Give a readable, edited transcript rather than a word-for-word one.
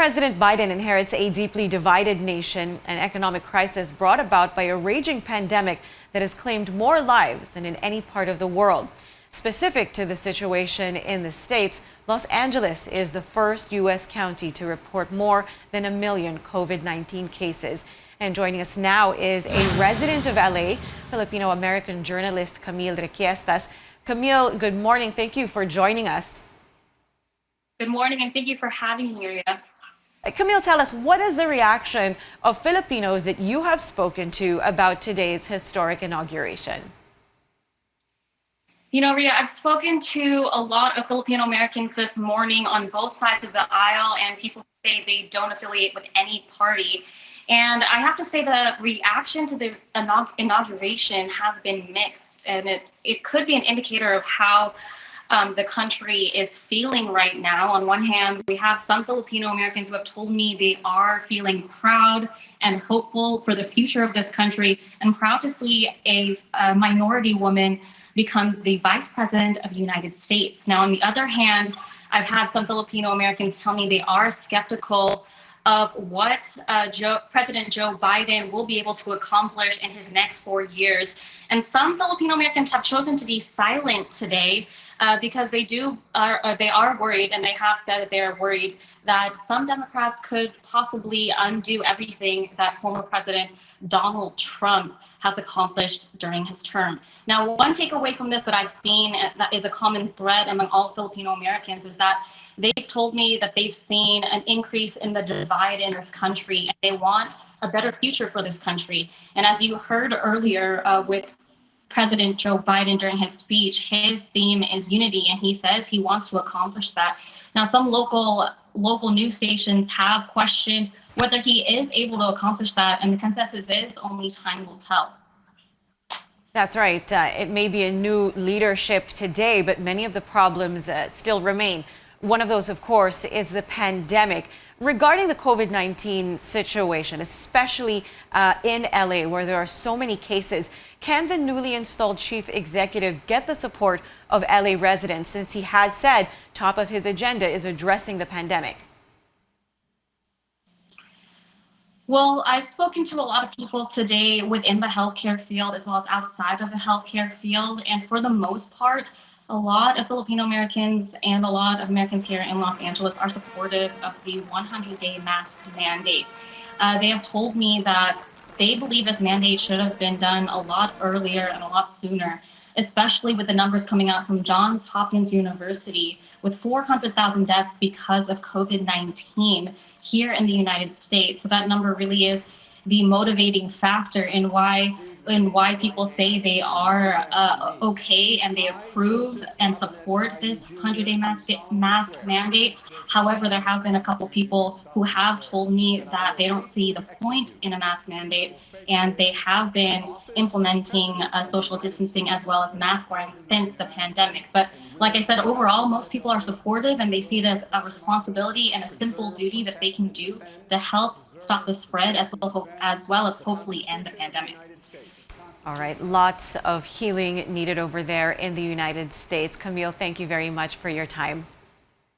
President Biden inherits a deeply divided nation, an economic crisis brought about by a raging pandemic that has claimed more lives than in any part of the world. Specific to the situation in the States, Los Angeles is the first U.S. county to report more than 1 million COVID-19 cases. And joining us now is a resident of LA, Filipino-American journalist Camille Requiestas. Camille, good morning. Thank you for joining us. Good morning, and thank you for having me, Ria. Camille, tell us, what is the reaction of Filipinos that you have spoken to about today's historic inauguration? You know, Ria, I've spoken to a lot of Filipino Americans this morning on both sides of the aisle, and people say they don't affiliate with any party. And I have to say the reaction to the inauguration has been mixed, and it could be an indicator of how the country is feeling right now. On one hand, we have some Filipino Americans who have told me they are feeling proud and hopeful for the future of this country, and proud to see a minority woman become the Vice President of the United States. Now, on the other hand, I've had some Filipino Americans tell me they are skeptical of what President Joe Biden will be able to accomplish in his next 4 years. And some Filipino Americans have chosen to be silent today because they are worried, and they have said that they are worried that some Democrats could possibly undo everything that former President Donald Trump has accomplished during his term. Now, one takeaway from this that I've seen that is a common thread among all Filipino Americans is that they've told me that they've seen an increase in the divide in this country, and they want a better future for this country. And as you heard earlier with President Joe Biden during his speech, his theme is unity, and he says he wants to accomplish that. Now, some local news stations have questioned whether he is able to accomplish that, and the consensus is only time will tell. That's right. It may be a new leadership today, but many of the problems still remain. One of those, of course, is the pandemic. Regarding the COVID-19 situation, especially in LA, where there are so many cases, can the newly installed chief executive get the support of LA residents, since he has said top of his agenda is addressing the pandemic? Well, I've spoken to a lot of people today within the healthcare field as well as outside of the healthcare field, and for the most part, a lot of Filipino Americans and a lot of Americans here in Los Angeles are supportive of the 100-day mask mandate. They have told me that they believe this mandate should have been done a lot earlier and a lot sooner, especially with the numbers coming out from Johns Hopkins University with 400,000 deaths because of COVID-19 here in the United States. So that number really is the motivating factor in why people say they are okay and they approve and support this 100-day mask mandate. However, there have been a couple people who have told me that they don't see the point in a mask mandate, and they have been implementing social distancing as well as mask wearing since the pandemic. But like I said, overall, most people are supportive, and they see it as a responsibility and a simple duty that they can do to help stop the spread as well as hopefully end the pandemic. All right, lots of healing needed over there in the United States. Camille, thank you very much for your time.